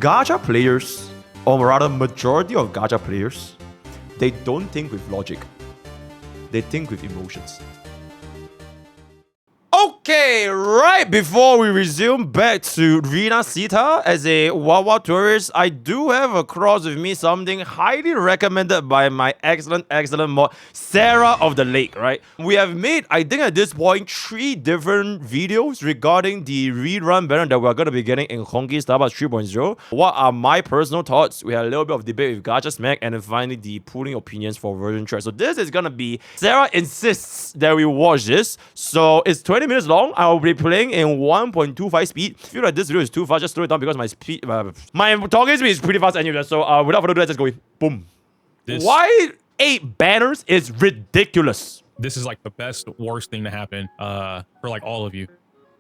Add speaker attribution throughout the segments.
Speaker 1: Gacha players, or rather majority of Gacha players, they don't think with logic. They think with emotions. Okay, right before we resume back to Rina Sita as a Wawa tourist, I do have across with me something highly recommended by my excellent mod, Sarah of the Lake, right? We have made, I think at this point, 3 different videos regarding the rerun banner that we're going to be getting in Honkai Star Rail 3.0. What are my personal thoughts? We had a little bit of debate with Gacha Smack, and then finally the pooling opinions for version 3. So this is going to be, Sarah insists that we watch this, so it's 20 minutes long. I will be playing in 1.25 speed. I feel like this video is too fast. Just slow it down because my speed, my talking speed is pretty fast anyway. So without further ado, let's just go in. Boom. Why 8 banners is ridiculous.
Speaker 2: This is like the best, worst thing to happen for like all of you,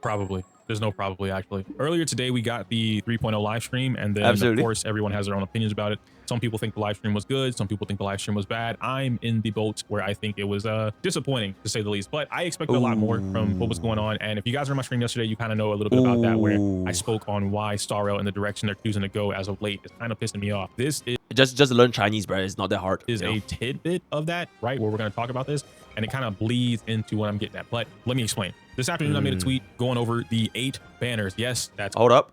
Speaker 2: probably. There's no probably, actually. Earlier today, we got the 3.0 live stream, and then of course everyone has their own opinions about it. Some people think the live stream was good. Some people think the live stream was bad. I'm in the boat where I think it was disappointing, to say the least. But I expected a lot more from what was going on. And if you guys were in my stream yesterday, you kind of know a little bit about that, where I spoke on why Star Rail and the direction they're choosing to go as of late is kind of pissing me off. This is
Speaker 1: just learn Chinese, bro. It's not that hard.
Speaker 2: Is a tidbit of that, right? Where we're going to talk about this, and it kind of bleeds into what I'm getting at. But let me explain. This afternoon, I made a tweet going over the 8 banners. Yes, that's
Speaker 1: hold up.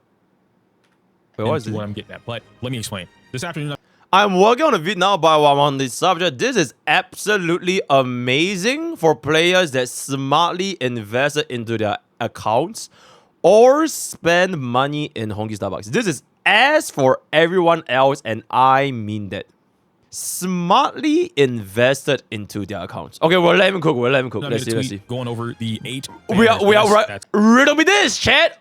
Speaker 1: Wait, what is
Speaker 2: what I'm getting at? But let me explain. This afternoon,
Speaker 1: I'm working on a video now, but while I'm on this subject, this is absolutely amazing for players that smartly invested into their accounts or spend money in Honkai Star Rail. This is as for everyone else, and I mean that. Smartly invested into their accounts. Okay, we'll let him cook. Let's see.
Speaker 2: Going over the 8.
Speaker 1: We are right. Riddle me this, chat.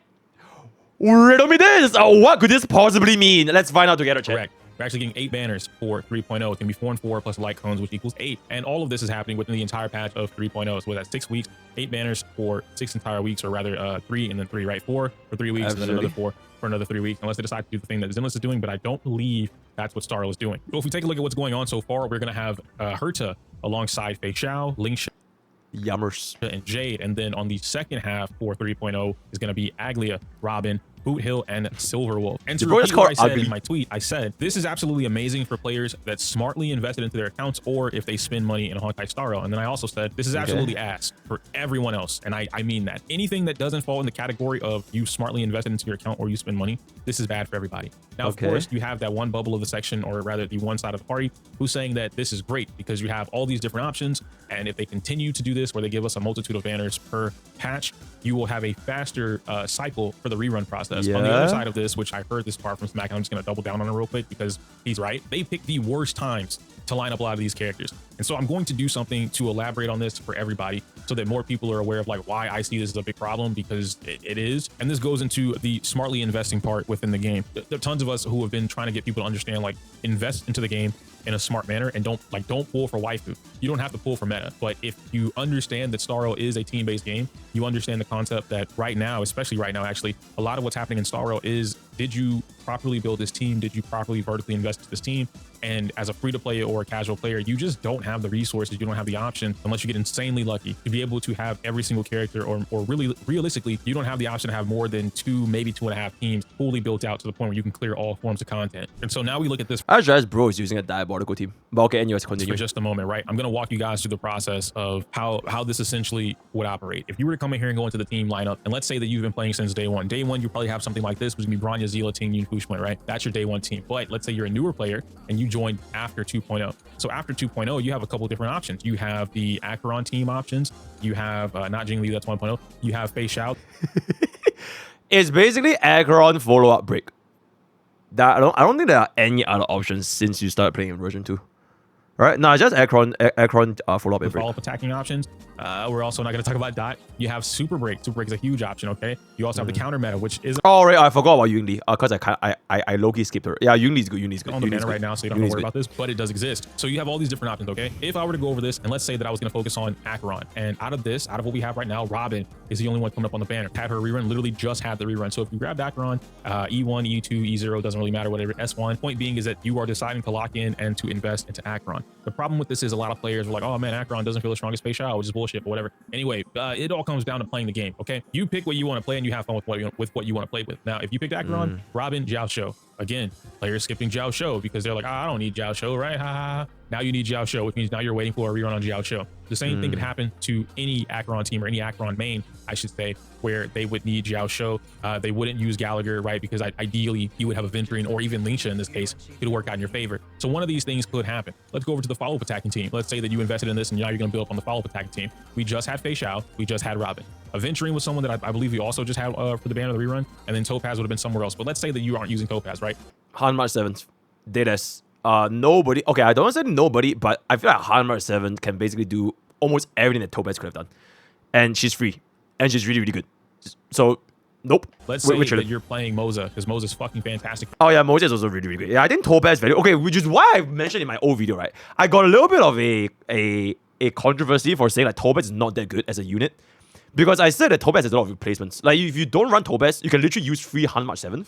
Speaker 1: Riddle me this. What could this possibly mean? Let's find out together, chat.
Speaker 2: Correct. We're actually getting 8 banners for 3.0. It's gonna be 4 and 4 plus light cones, which equals 8. And all of this is happening within the entire patch of 3.0. So that's 6 weeks, 8 banners for 6 entire weeks, or rather 3 and then 3, right? 4 for 3 weeks, and then another 4 for another 3 weeks, unless they decide to do the thing that Zenless is doing, but I don't believe that's what Star Rail is doing. So if we take a look at what's going on so far, we're gonna have Herta alongside Fei Xiao, Ling Xiao,
Speaker 1: Yummers,
Speaker 2: and Jade. And then on the second half for 3.0 is gonna be Aglia, Robin, Boot Hill, and Silverwolf. And to repeat what I said in my tweet, I said, this is absolutely amazing for players that smartly invested into their accounts, or if they spend money in Honkai Star Rail. And then I also said, this is absolutely ass for everyone else. And I mean that. Anything that doesn't fall in the category of you smartly invested into your account or you spend money, this is bad for everybody. Now, of course, you have that one bubble of the section, or rather the one side of the party, who's saying that this is great because you have all these different options. And if they continue to do this, where they give us a multitude of banners per patch, you will have a faster cycle for the rerun process. On the other side of this, which I heard this part from Smack, and I'm just going to double down on it real quick because he's right. They pick the worst times to line up a lot of these characters. And so I'm going to do something to elaborate on this for everybody so that more people are aware of like why I see this as a big problem, because it is. And this goes into the smartly investing part within the game. There are tons of us who have been trying to get people to understand, like, invest into the game in a smart manner, and don't pull for waifu. You don't have to pull for meta, but if you understand that Star Rail is a team-based game, you understand the concept that right now, especially right now, actually, a lot of what's happening in Star Rail is, did you properly build this team? Did you properly vertically invest in this team? And as a free-to-play or a casual player, you just don't have the resources, you don't have the option, unless you get insanely lucky, to be able to have every single character, or really realistically, you don't have the option to have more than 2, maybe 2.5 teams fully built out to the point where you can clear all forms of content. And so now we look at this.
Speaker 1: I just bro is using a diabolical team. But okay, anyways, continue.
Speaker 2: For just a moment, right? I'm going to walk you guys through the process of how this essentially would operate. If you were to come in here and go into the team lineup, and let's say that you've been playing since day one. Day one, you probably have something like this, which would be Branya, Zila, Ting, Yun, Fushman, right? That's your day one team. But let's say you're a newer player and you joined after 2.0. So after 2.0, you have a couple different options. You have the Acheron team options. You have not Jingli, that's 1.0. You have Fei Xiao.
Speaker 1: It's basically Acheron follow-up break. That I don't think there are any other options since you started playing in version 2. Right? No, just Acheron follow-up and break.
Speaker 2: Follow-up attacking options. We're also not going to talk about Dot. You have Super Break. Super Break is a huge option, okay? You also have the counter meta, which is...
Speaker 1: Oh, right. I forgot about Yungli. Because I low-key skipped her. Yeah, Yungli's good. Yungli's good.
Speaker 2: On the banner right now, so you don't have to worry about this, but it does exist. So you have all these different options, okay? If I were to go over this, and let's say that I was going to focus on Acheron, and out of what we have right now, Robin is the only one coming up on the banner. Had her rerun, literally just had the rerun. So if you grab Acheron, E1, E2, E0, doesn't really matter, whatever, S1. Point being is that you are deciding to lock in and to invest into Acheron. The problem with this is a lot of players were like, oh man, Acheron doesn't feel as strong as Fei Xiao, which is bullshit, but whatever. Anyway, it all comes down to playing the game, okay? You pick what you want to play and you have fun with what you want to play with. Now, if you picked Acheron, Robin, Jiao Shou. Again, players skipping Jiao Shou because they're like, oh, I don't need Jiao Shou, right? Ha ha ha. Now you need Jiao Shou, which means now you're waiting for a rerun on Jiao Shou. The same thing could happen to any Acheron team or any Acheron main, I should say, where they would need Jiao Shou. They wouldn't use Gallagher, right? Because ideally you would have a Venturing or even Lingsha in this case could work out in your favor. So one of these things could happen. Let's go over to the follow-up attacking team. Let's say that you invested in this and now you're going to build up on the follow-up attacking team. We just had Fei Xiao. We just had Robin. Venturing was someone that I believe we also just had for the ban of the rerun, and then Topaz would have been somewhere else. But let's say that you aren't using Topaz, right?
Speaker 1: Hanmar 7th. Deadass. Nobody. Okay, I don't want to say nobody, but I feel like Hanmar 7 can basically do almost everything that Topaz could have done. And she's free. And she's really, really good. So, nope.
Speaker 2: Let's say that you're playing Moza, because Moza's fucking fantastic.
Speaker 1: Oh yeah, Moza is also really, really good. Yeah, I think Topaz very okay, which is why I mentioned in my old video, right? I got a little bit of a controversy for saying like Topaz is not that good as a unit. Because I said that Topaz has a lot of replacements. Like if you don't run Topaz, you can literally use free Hanmar 7th.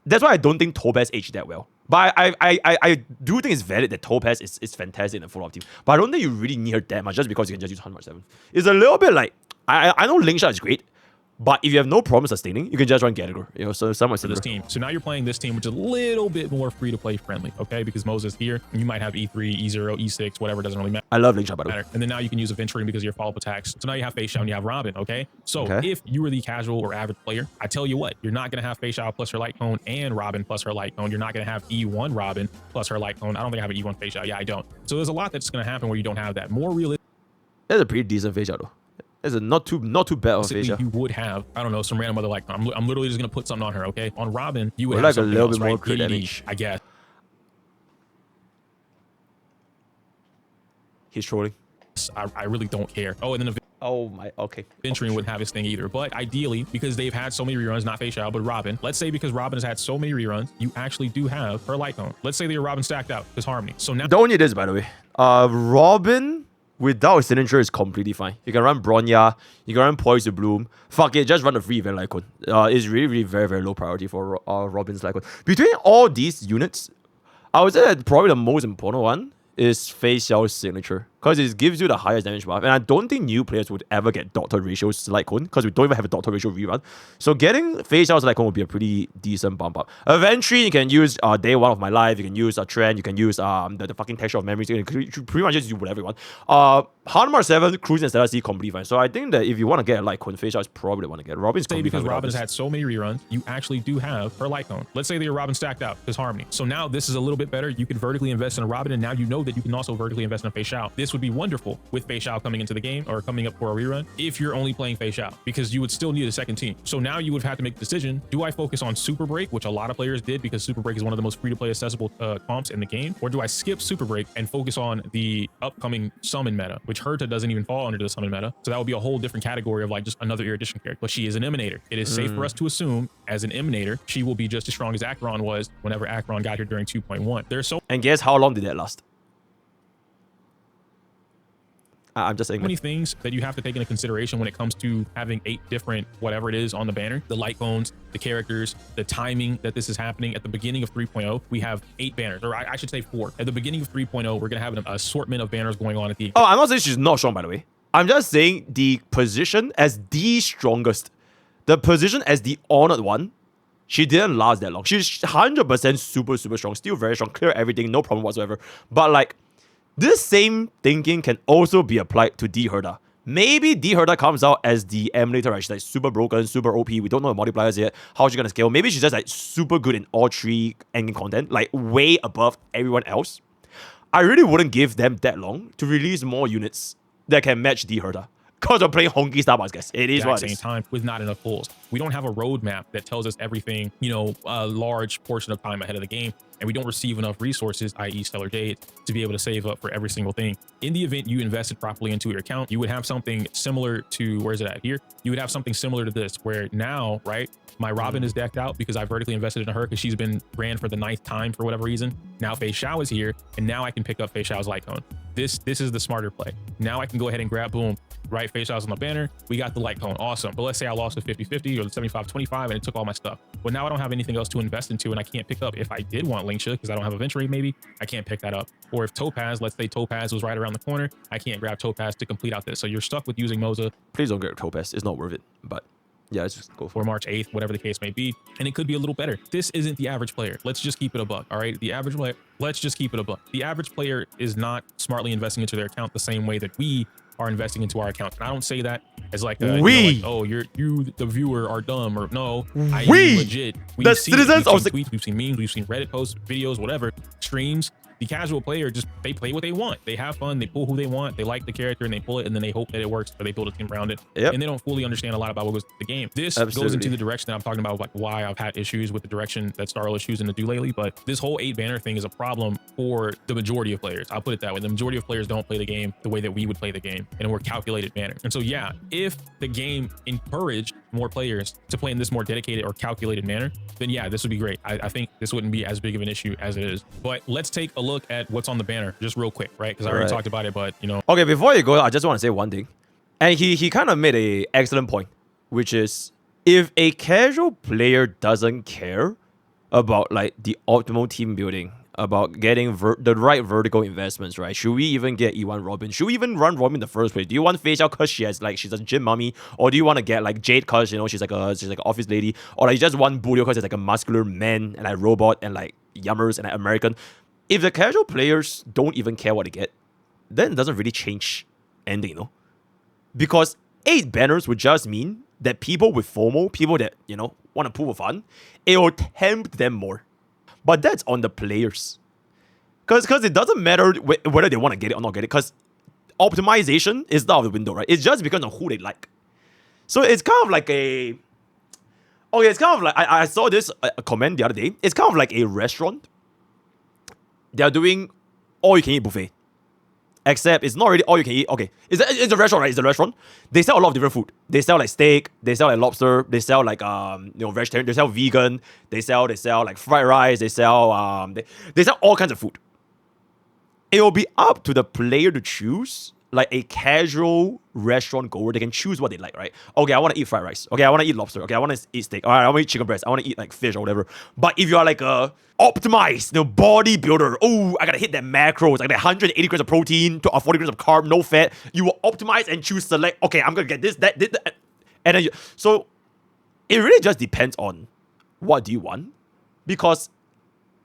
Speaker 1: That's why I don't think Topaz aged that well. But I do think it's valid that Topaz is fantastic in a follow-up team. But I don't think you really need her that much just because you can just use Hanmar 7th. It's a little bit like, I know Lingsha is great, but if you have no problem sustaining, you can just run Gallagher. You know, so somewhat similar.
Speaker 2: This team. So now you're playing this team, which is a little bit more free to play friendly, okay? Because Moza's here, and you might have E3, E0, E6, whatever, doesn't really matter.
Speaker 1: I love Lingsha, by the way.
Speaker 2: And then now you can use a Venturing because of your follow-up attacks. So now you have Fei Xiao and you have Robin, okay? So if you were the casual or average player, I tell you what, you're not going to have Fei Xiao plus her light cone and Robin plus her light cone. You're not going to have E1 Robin plus her light cone. I don't think I have an E1 Fei Xiao. Yeah, I don't. So there's a lot that's going to happen where you don't have that. More realistic.
Speaker 1: That's a pretty decent Fei Xiao, though. It's a not too bad of Fei Xiao.
Speaker 2: You would have, I don't know, some random other like I'm literally just gonna put something on her, okay? On Robin, you would
Speaker 1: have
Speaker 2: like
Speaker 1: a little bit
Speaker 2: else,
Speaker 1: more
Speaker 2: right?
Speaker 1: crit damage,
Speaker 2: I guess.
Speaker 1: He's trolling.
Speaker 2: I really don't care. Oh, and then Venturing wouldn't have his thing either. But ideally, because they've had so many reruns, not Fei Xiao, but Robin. Let's say because Robin has had so many reruns, you actually do have her light cone. Let's say that your Robin stacked out because Harmony. So now
Speaker 1: don't need this, by the way. Robin without a signature is completely fine. You can run Bronya, you can run Poise to Bloom. Fuck it, just run the free event light cone. It's really, really very, very low priority for Robin's light cone. Between all these units, I would say that probably the most important one is Fei Xiao's signature, because it gives you the highest damage buff, and I don't think new players would ever get Doctor Ratio's light cone, because we don't even have a Doctor Ratio rerun. So getting Fei Xiao's light cone would be a pretty decent bump up. Eventually, you can use Day 1 of My Life, you can use a Trend, you can use the fucking Texture of Memories, you can pretty much just do whatever you want. Hanmar 7, Cruise and Stellar C completely fine. So I think that if you want to get a light cone, Fei Xiao is probably the one to get. Robin's completely fine.
Speaker 2: Because Robin's had so many reruns, you actually do have her light cone. Let's say that your Robin stacked out because Harmony. So now this is a little bit better. You can vertically invest in a Robin, and now you know that you can also vertically invest in a Fei Xiao. This would be wonderful with Fei Xiao coming into the game or coming up for a rerun if you're only playing Fei Xiao, because you would still need a second team. So now you would have to make the decision, do I focus on Super Break, which a lot of players did because Super Break is one of the most free-to-play accessible comps in the game, or do I skip Super Break and focus on the upcoming summon meta, which Herta doesn't even fall under the summon meta. So that would be a whole different category of like just another Erudition character. But she is an Emanator. It is safe for us to assume as an Emanator, she will be just as strong as Acheron was whenever Acheron got here during 2.1. There's so
Speaker 1: And guess how long did that last? I'm just saying
Speaker 2: many things that you have to take into consideration when it comes to having 8 different whatever it is on the banner, the light cones, the characters, the timing that this is happening. At the beginning of 3.0, we have 8 banners, or I should say 4. At the beginning of 3.0, we're gonna have an assortment of banners going on at the
Speaker 1: I'm not saying she's not strong, by the way. I'm just saying the position as the strongest, the position as the honored one, she didn't last that long. She's 100% super strong, still very strong, clear everything, no problem whatsoever. But like, this same thinking can also be applied to D Herta. Maybe D Herta comes out as the emulator, right? She's like super broken, super OP. We don't know the multipliers yet. How's she gonna scale? Maybe she's just like super good in all 3 endgame content, like way above everyone else. I really wouldn't give them that long to release more units that can match D Herta. Because we're playing Honkai Star Rail, guys. It is what it is.
Speaker 2: At the same time, with not enough pulls. We don't have a roadmap that tells us everything, you know, a large portion of time ahead of the game. And we don't receive enough resources, i.e. Stellar Jade, to be able to save up for every single thing. In the event you invested properly into your account, you would have something similar to, where is it at here? You would have something similar to this, where now, right, my Robin is decked out because I vertically invested in her because she's been ran for the 9th time for whatever reason. Now Fei Xiao is here, and now I can pick up Fei Xiao's light cone. This is the smarter play. Now I can go ahead and grab, boom, right, Fei Xiao's on the banner, we got the light cone, awesome. But let's say I lost the 50-50 or the 75-25 and it took all my stuff. Well, now I don't have anything else to invest into and I can't pick up. If I did want Linkshia because I don't have a venture rate maybe, I can't pick that up. Or if Topaz, let's say Topaz was right around the corner, I can't grab Topaz to complete out this. So you're stuck with using Moza.
Speaker 1: Please don't get Topaz. It's not worth it. But yeah, let's just go for
Speaker 2: or March 8th, whatever the case may be. And it could be a little better. This isn't the average player. Let's just keep it a buck. All right. The average player, let's just keep it a buck. The average player is not smartly investing into their account the same way that we are investing into our account. And I don't say that as like, like, oh, you, the viewer, are dumb, or no, I legit. We've seen tweets, we've seen memes, we've seen Reddit posts, videos, whatever, streams. The casual player just, they play what they want. They have fun. They pull who they want. They like the character and they pull it, and then they hope that it works, or they build a team around it. And they don't fully understand a lot about what goes to the game. This goes into the direction that I'm talking about, like why I've had issues with the direction that Star Rail is choosing to do lately. But this whole 8 banner thing is a problem for the majority of players. I'll put it that way. The majority of players don't play the game the way that we would play the game, in a more calculated manner. And so, yeah, if the game encouraged more players to play in this more dedicated or calculated manner, then yeah, this would be great. I think this wouldn't be as big of an issue as it is. But let's take a look at what's on the banner just real quick, right? Because I already talked about it, but you know.
Speaker 1: Okay, before you go, I just want to say one thing. And he kind of made a excellent point, which is if a casual player doesn't care about like the optimal team building, about getting the right vertical investments, right? Should we even get E1 Robin? Should we even run Robin in the first place? Do you want Fei Xiao because she's a gym mommy, or do you want to get like Jade because she's like an office lady, or like you just want Bulio because it's like a muscular man and like robot and like yummers and like American? If the casual players don't even care what they get, then it doesn't really change anything, you know? Because 8 banners would just mean that people with FOMO, people that, you know, want to pull for fun, it will tempt them more. But that's on the players. Because it doesn't matter whether they want to get it or not get it, because optimization is out of the window, right? It's just because of who they like. So it's kind of like a... Okay, it's kind of like... I saw this comment the other day. It's kind of like a restaurant. They're doing all-you-can-eat buffet. Except it's not really all-you-can-eat. Okay, it's a restaurant, right? It's a restaurant. They sell a lot of different food. They sell like steak. They sell like lobster. They sell like vegetarian. They sell vegan. They sell like fried rice. They sell they sell all kinds of food. It will be up to the player to choose. Like a casual restaurant goer, they can choose what they like, right? Okay, I want to eat fried rice. Okay, I want to eat lobster. Okay, I want to eat steak. All right, I want to eat chicken breast. I want to eat like fish or whatever. But if you are like a optimized, bodybuilder, oh, I gotta hit that macros, like 180 grams of protein to 40 grams of carb, no fat. You will optimize and choose select. Okay, I'm gonna get this, that, and then so it really just depends on what do you want, because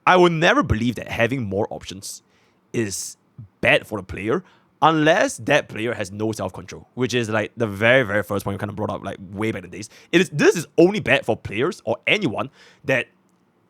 Speaker 1: I will never believe that having more options is bad for the player, unless that player has no self-control, which is like the very, very first point you kind of brought up like way back in the days. This is only bad for players or anyone that,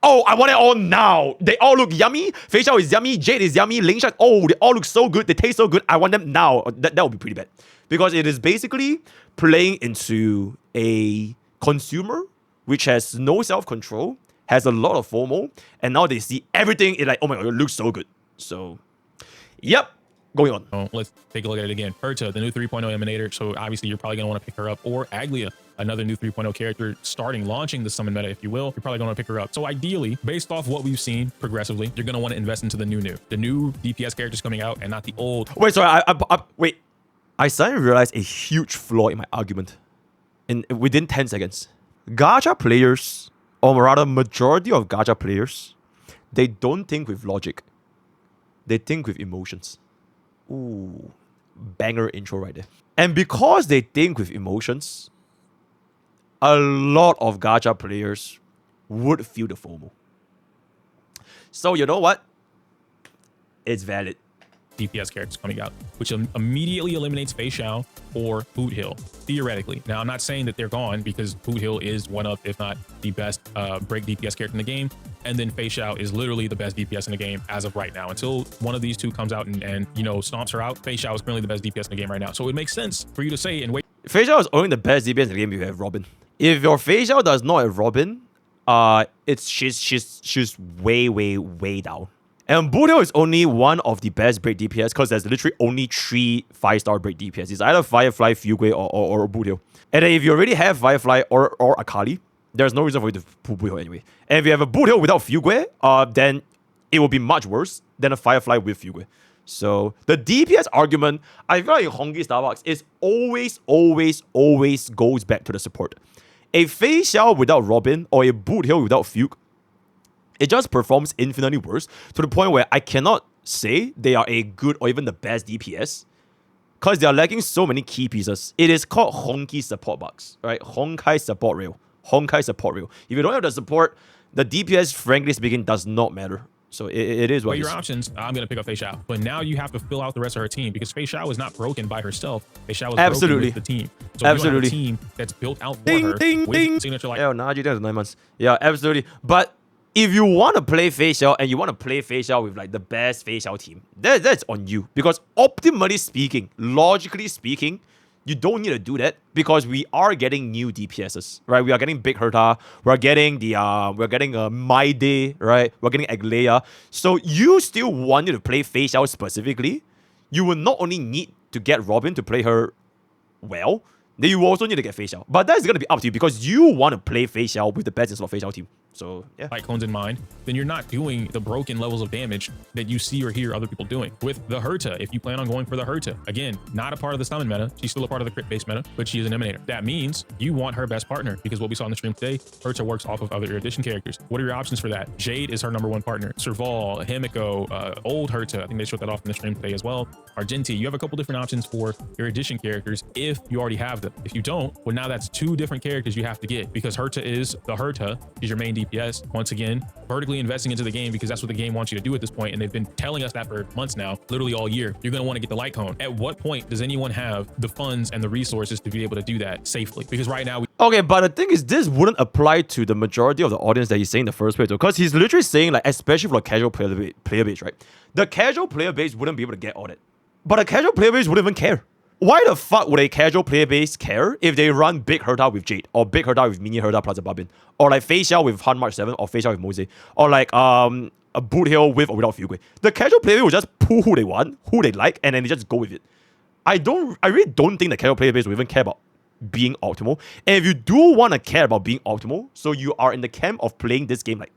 Speaker 1: oh, I want it all now. They all look yummy. Fei Xiao is yummy. Jade is yummy. Ling Shan, oh, they all look so good. They taste so good. I want them now. That would be pretty bad. Because it is basically playing into a consumer which has no self-control, has a lot of FOMO, and now they see everything. It's like, oh my god, it looks so good. So, yep. Going on.
Speaker 2: Oh, let's take a look at it again. Herta, the new 3.0 Emanator. So obviously you're probably going to want to pick her up. Or Aglia, another new 3.0 character launching the summon meta, if you will. You're probably going to pick her up. So ideally, based off what we've seen progressively, you're going to want to invest into the new. The new DPS characters coming out and not the old.
Speaker 1: Wait, sorry. Wait. I suddenly realized a huge flaw in my argument. Within 10 seconds. Gacha players, or rather majority of Gacha players, they don't think with logic. They think with emotions. Ooh, banger intro right there. And because they think with emotions, a lot of Gacha players would feel the FOMO. So you know what? It's valid.
Speaker 2: DPS characters coming out, which immediately eliminates Fei Xiao or Boot Hill, theoretically. Now, I'm not saying that they're gone, because Boot Hill is one of, if not the best break DPS character in the game, and then Fei Xiao is literally the best DPS in the game as of right now. Until one of these two comes out and you know, stomps her out, Fei Xiao is currently the best DPS in the game right now. So it makes sense for you to say and wait.
Speaker 1: Fei Xiao is only the best DPS in the game if you have Robin. If your Fei Xiao does not have Robin, she's way down. And Boot Hill is only one of the best break DPS, because there's literally only 3 5-star break DPS. It's either Firefly, Fugue, or Boot Hill. And then if you already have Firefly or Akali, there's no reason for you to pull Boot Hill anyway. And if you have a Boot Hill without Fugue, then it will be much worse than a Firefly with Fugue. So the DPS argument, I feel like in Honkai Star Rail is always goes back to the support. A Fei Xiao without Robin or a Boot Hill without Fugue It just performs infinitely worse to the point where I cannot say they are a good or even the best DPS because they are lacking so many key pieces. It is called Honkai support bugs, right? Honkai support rail. Honkai support rail. If you don't have the support, the DPS, frankly speaking, does not matter. So it is what
Speaker 2: your options. I'm gonna pick up Fei Xiao, but now you have to fill out the rest of her team because Fei Xiao is not broken by herself. Fei Xiao is broken with the team. So you have a team that's built out for her with signature like.
Speaker 1: Yeah, nah, that's 9 months. Yeah, absolutely. But if you want to play Fei Xiao and you want to play Fei Xiao with like the best Fei Xiao team, that's on you. Because optimally speaking, logically speaking, you don't need to do that because we are getting new DPSs, right? We are getting Big Herta, we're getting My Day, right? We're getting Aglaia. So you still want to play Fei Xiao specifically, you will not only need to get Robin to play her well, then you also need to get Fei Xiao. But that's going to be up to you because you want to play Fei Xiao with the best in slot Fei Xiao team. So, yeah.
Speaker 2: Light clones in mind, then you're not doing the broken levels of damage that you see or hear other people doing. With the Herta, if you plan on going for the Herta, again, not a part of the summon meta, she's still a part of the crit-based meta, but she is an emanator. That means you want her best partner because what we saw in the stream today, Herta works off of other erudition characters. What are your options for that? Jade is her #1 partner. Serval, Himiko, old Herta, I think they showed that off in the stream today as well. Argenti, you have a couple different options for erudition characters if you already have them. If you don't, well, now that's 2 different characters you have to get because Herta is the Herta. She's your main DPS. Once again, vertically investing into the game because that's what the game wants you to do at this point, and they've been telling us that for months now, literally all year. You're going to want to get the light cone. At what point does anyone have the funds and the resources to be able to do that safely? Because right now,
Speaker 1: okay, but the thing is, this wouldn't apply to the majority of the audience that he's saying in the first place, because he's literally saying, like, especially for the casual player base, right? The casual player base wouldn't be able to get all that, but a casual player base wouldn't even care. Why the fuck would a casual player base care if they run Big Herta with Jade, or Big Herta with Mini Herta plus a Babin, or like Fei Xiao with Han March 7, or Fei Xiao with Mose, or like a Boot Hill with or without Fugui? The casual player base will just pull who they want, who they like, and then they just go with it. I really don't think the casual player base will even care about being optimal. And if you do want to care about being optimal, so you are in the camp of playing this game like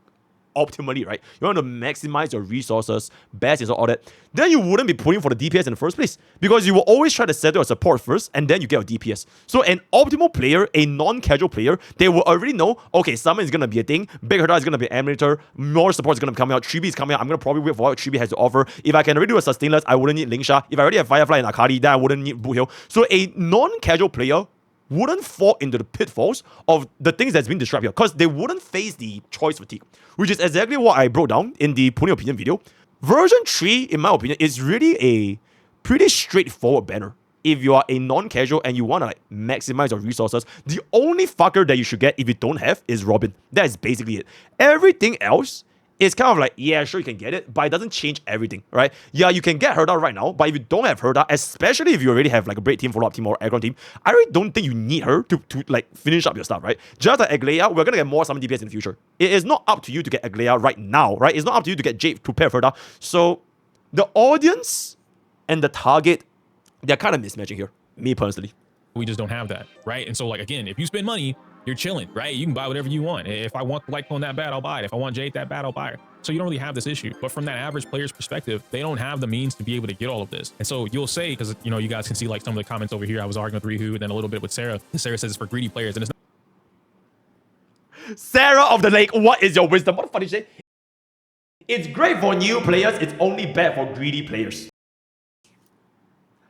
Speaker 1: optimally, right? You want to maximize your resources, best and all that, then you wouldn't be putting for the DPS in the first place because you will always try to settle your support first and then you get your DPS. So an optimal player, a non-casual player, they will already know, okay, summon is going to be a thing, Big Herta is going to be an emulator, more support is going to be coming out, Chibi is coming out, I'm going to probably wait for what Chibi has to offer. If I can already do a sustainless, I wouldn't need Lingsha. If I already have Firefly and Akali, then I wouldn't need Boot Hill. So a non-casual player wouldn't fall into the pitfalls of the things that's been described here because they wouldn't face the choice fatigue, which is exactly what I broke down in the Pony Opinion video. Version 3, in my opinion, is really a pretty straightforward banner. If you are a non-casual and you want to like maximize your resources, the only fucker that you should get if you don't have is Robin. That is basically it. Everything else is kind of like, yeah, sure, you can get it, but it doesn't change everything, right? Yeah, you can get Herta right now, but if you don't have Herta, especially if you already have like a Braid team, follow-up team, or Aggron team, I really don't think you need her to like finish up your stuff, right? Just like Aglaia, we're gonna get more summon DPS in the future. It is not up to you to get Aglaia right now, right? It's not up to you to get Jade to pair Herta. So the audience and the target, they're kind of mismatching here, me personally.
Speaker 2: We just don't have that, right? And so like, again, if you spend money, you're chilling, right? You can buy whatever you want. If I want the light clone that bad, I'll buy it. If I want Jade that bad, I'll buy her. So you don't really have this issue. But from that average player's perspective, they don't have the means to be able to get all of this. And so you'll say, because you know, you guys can see like some of the comments over here. I was arguing with Rihu and then a little bit with Sarah. Sarah says it's for greedy players, and it's not.
Speaker 1: Sarah of the Lake, what is your wisdom? What the fuck did you say? It's great for new players. It's only bad for greedy players.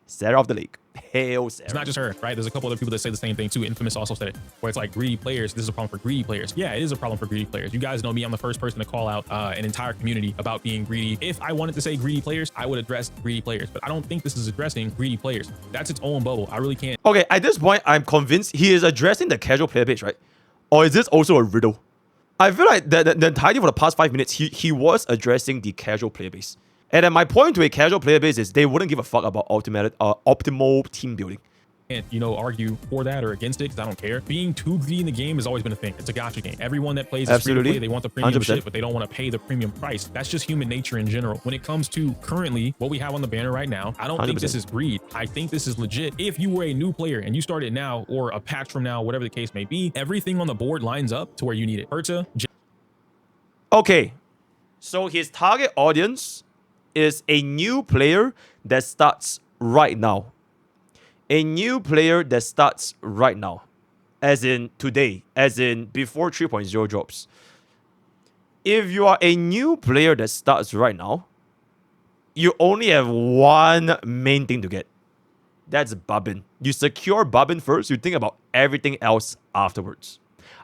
Speaker 1: Sarah of the Lake. Hail Sarah.
Speaker 2: It's not just her, right? There's a couple other people that say the same thing too. Infamous also said it, where it's like greedy players. This is a problem for greedy players. Yeah, it is a problem for greedy players. You guys know me. I'm the first person to call out an entire community about being greedy. If I wanted to say greedy players, I would address greedy players. But I don't think this is addressing greedy players. That's its own bubble. I really can't.
Speaker 1: Okay, at this point, I'm convinced he is addressing the casual player base, right? Or is this also a riddle? I feel like the entirety for the past 5 minutes, he was addressing the casual player base. And then my point to a casual player base is they wouldn't give a fuck about optimal team building.
Speaker 2: Can't, you know, argue for that or against it because I don't care. Being too greedy in the game has always been a thing. It's a gacha game. Everyone that plays is free to play. They want the premium 100%. Shit, but they don't want to pay the premium price. That's just human nature in general. When it comes to currently what we have on the banner right now, I don't 100%. Think this is greed. I think this is legit. If you were a new player and you started now or a patch from now, whatever the case may be, everything on the board lines up to where you need it. Herta.
Speaker 1: Okay, so his target audience is a new player that starts right now. A new player that starts right now. As in today. As in before 3.0 drops. if you are a new player that starts right now, you only have one main thing to get. That's Bobbin. You secure Bobbin first, you think about everything else afterwards.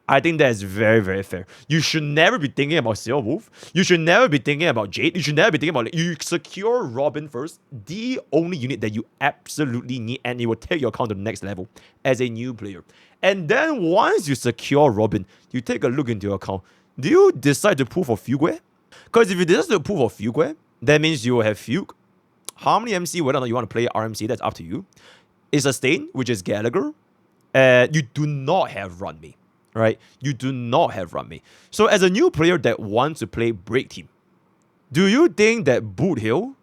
Speaker 1: I think that is very, very fair. You should never be thinking about Silver Wolf. You should never be thinking about Jade. You should never be thinking about... You secure Robin first, the only unit that you absolutely need, and it will take your account to the next level as a new player. And then once you secure Robin, you take a look into your account. Do you decide to pull for Fugue? Because if you decide to pull for Fugue, that means you will have Fugue, Harmony MC, whether or not you want to play RMC, that's up to you. It's Sustain, which is Gallagher. You do not have Run Me. Right? You do not have Run Me. So as a new player that wants to play Break Team, do you think that Boot Hill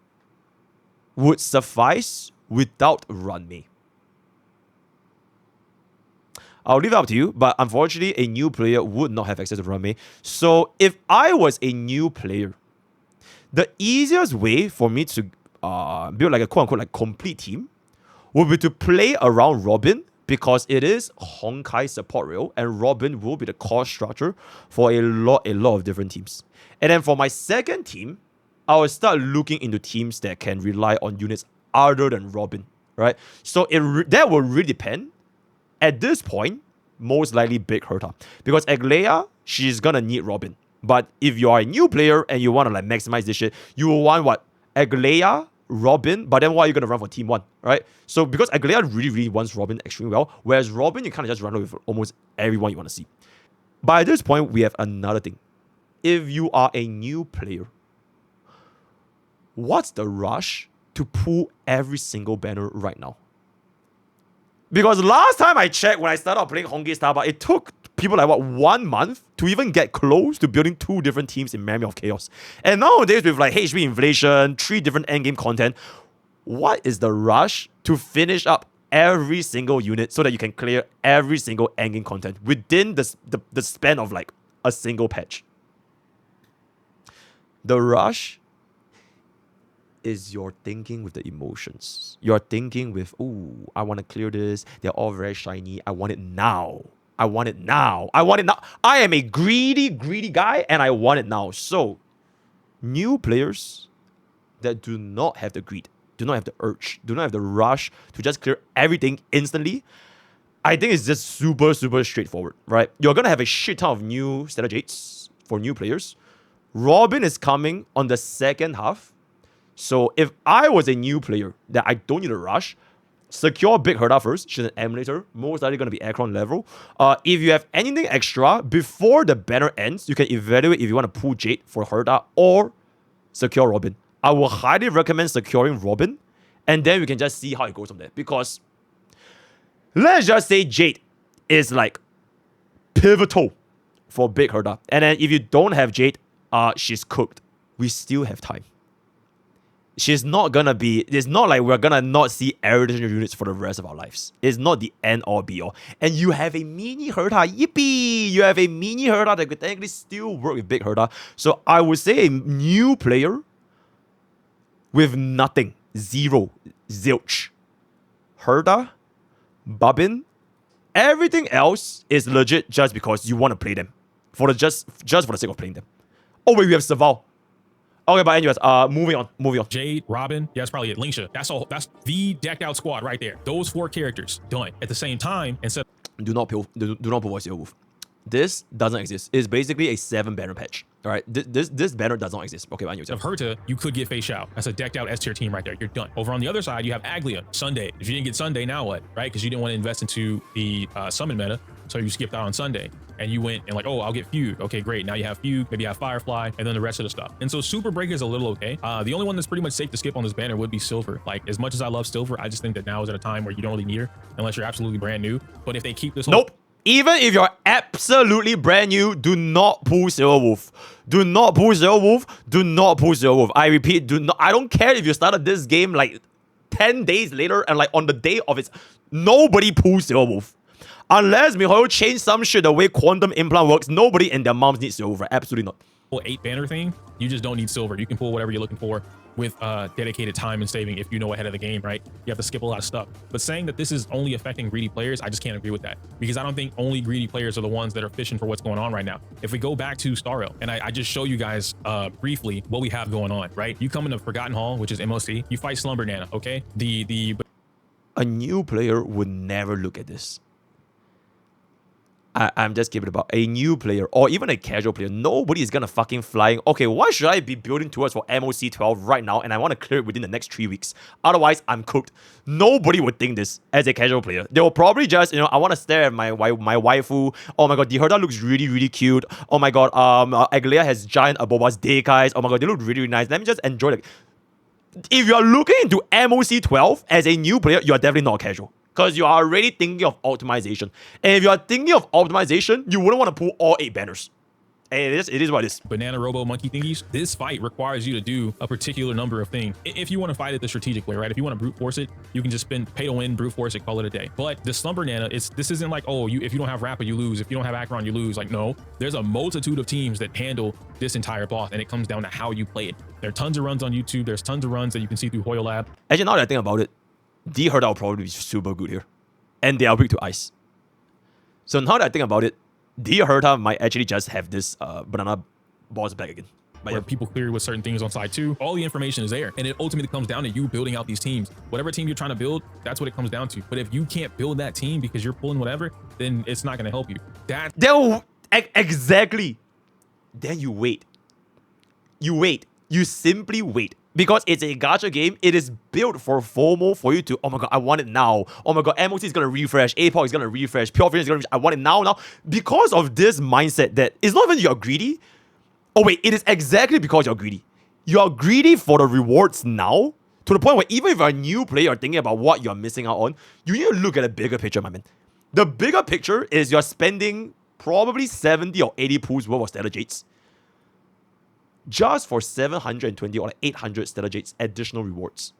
Speaker 1: would suffice without Run Me? I'll leave it up to you, but unfortunately, a new player would not have access to Run Me. So if I was a new player, the easiest way for me to build like a quote-unquote like complete team would be to play around Robin, because it is Honkai Support Rail, and Robin will be the core structure for a lot of different teams. And then for my second team, I will start looking into teams that can rely on units other than Robin, right? So that will really depend. At this point, most likely Big Herta, because Aglaya, she's gonna need Robin. But if you are a new player and you want to like maximize this shit, you will want what? Aglaya, Robin, but then what are you going to run for Team 1, right? So because Aglaya really wants Robin extremely well, whereas Robin, you kind of just run with almost everyone you want to see. By this point, we have another thing. If you are a new player, what's the rush to pull every single banner right now? Because last time I checked, when I started playing Honkai Star Rail, it took people like, what, 1 month to even get close to building 2 different teams in Memory of Chaos. And nowadays, with like HP inflation, 3 different endgame content, what is the rush to finish up every single unit so that you can clear every single endgame content within the span of like a single patch? The rush is you're thinking with the emotions. You're thinking with, ooh, I want to clear this. They're all very shiny. I want it now. I want it now. I want it now. I am a greedy guy, and I want it now. So, new players that do not have the greed, do not have the urge, do not have the rush to just clear everything instantly, I think it's just super straightforward, right? You're going to have a shit ton of new strategies for new players. Robin is coming on the second half. So if I was a new player that I don't need a rush, secure Big Herta first. She's an emulator, most likely going to be Aircron level. If you have anything extra, before the banner ends, you can evaluate if you want to pull Jade for Herta or secure Robin. I will highly recommend securing Robin, and then we can just see how it goes from there. Because let's just say Jade is like pivotal for Big Herta. And then if you don't have Jade, she's cooked. We still have time. She's not gonna be... It's not like we're gonna not see erudition units for the rest of our lives. It's not the end or be all. And you have a mini Herta. Yippee! You have a mini Herta that could technically still work with Big Herta. So I would say a new player with nothing. Zero. Zilch. Herta. Bobbin. Everything else is legit just because you want to play them. Just for the sake of playing them. Oh wait, we have Saval. Okay, but anyways, moving on.
Speaker 2: Jade, Robin, yeah, that's probably it. Lingsha, that's the decked out squad right there. Those 4 characters, done. At the same time, instead,
Speaker 1: do not pull voice your wolf. This doesn't exist. It's basically a 7 banner patch. All right, this banner does not exist. Okay, but anyways.
Speaker 2: Of Herta, you could get Face Shao. That's a decked out S tier team right there. You're done. Over on the other side, you have Aglia, Sunday. If you didn't get Sunday, now what? Right? Because you didn't want to invest into the summon meta, so you skipped out on Sunday. And you went and like, oh, I'll get Fugue. Okay, great. Now you have Fugue, maybe you have Firefly, and then the rest of the stuff. And so Super Break is a little okay. The only one that's pretty much safe to skip on this banner would be Silver. Like, as much as I love Silver, I just think that now is at a time where you don't really need her unless you're absolutely brand new. But if they keep this whole...
Speaker 1: Nope. Even if you're absolutely brand new, do not pull Silver Wolf. Do not pull Silver Wolf. Do not pull Silver Wolf. I repeat, do not. I don't care if you started this game like 10 days later and like on the day of its... Nobody pulls Silver Wolf. Unless MiHoYo changed some shit the way Quantum Implant works, nobody and their moms need Silver. Absolutely not.
Speaker 2: pull 8 banner thing, you just don't need silver. You can pull whatever you're looking for with dedicated time and saving if you know ahead of the game, right? You have to skip a lot of stuff. But saying that this is only affecting greedy players, I just can't agree with that, because I don't think only greedy players are the ones that are fishing for what's going on right now. If we go back to Star Rail, and I just show you guys briefly what we have going on, right? You come into Forgotten Hall, which is MOC, you fight Slumber Nana, okay?
Speaker 1: A new player would never look at this. I'm just giving it about a new player or even a casual player. Nobody is gonna fucking flying. Okay, why should I be building towards for MOC 12 right now and I want to clear it within the next 3 weeks? Otherwise, I'm cooked. Nobody would think this as a casual player. They will probably just, I want to stare at my waifu. Oh my god, the Herda looks really, really cute. Oh my god, Aglia has giant Aboba's Deikais. Oh my god, they look really, really nice. Let me just enjoy it. If you are looking into MOC 12 as a new player, you are definitely not casual. Because you are already thinking of optimization. And if you are thinking of optimization, you wouldn't want to pull all 8 banners. And it is what it is.
Speaker 2: Banana Robo Monkey thingies. This fight requires you to do a particular number of things. If you want to fight it the strategic way, right? If you want to brute force it, you can just spend pay to win, brute force it, call it a day. But the Slumber Nana, this isn't like, oh, if you don't have Rappa, you lose. If you don't have Acheron, you lose. Like, no. There's a multitude of teams that handle this entire boss, and it comes down to how you play it. There are tons of runs on YouTube. There's tons of runs that you can see through Hoyo Lab.
Speaker 1: Actually, now that I think about it, the Herda will probably be super good here. And they are weak to ice. So now that I think about it, the Herta might actually just have this banana boss back again.
Speaker 2: But where people clear with certain things on side 2. All the information is there. And it ultimately comes down to you building out these teams. Whatever team you're trying to build, that's what it comes down to. But if you can't build that team because you're pulling whatever, then it's not going to help you.
Speaker 1: Exactly. Then you wait. You wait. You simply wait. Because it's a gacha game, it is built for FOMO for you to, oh my god, I want it now. Oh my god, MOC is going to refresh, APOC is going to refresh, Pure Vision is going to refresh, I want it now. Because of this mindset that it's not even you're greedy. Oh wait, it is exactly because you're greedy. You're greedy for the rewards now, to the point where even if you're a new player, you're thinking about what you're missing out on, you need to look at the bigger picture, my man. The bigger picture is you're spending probably 70 or 80 pools worth of Stellar Jades just for 720 or 800 Stellar Jades additional rewards.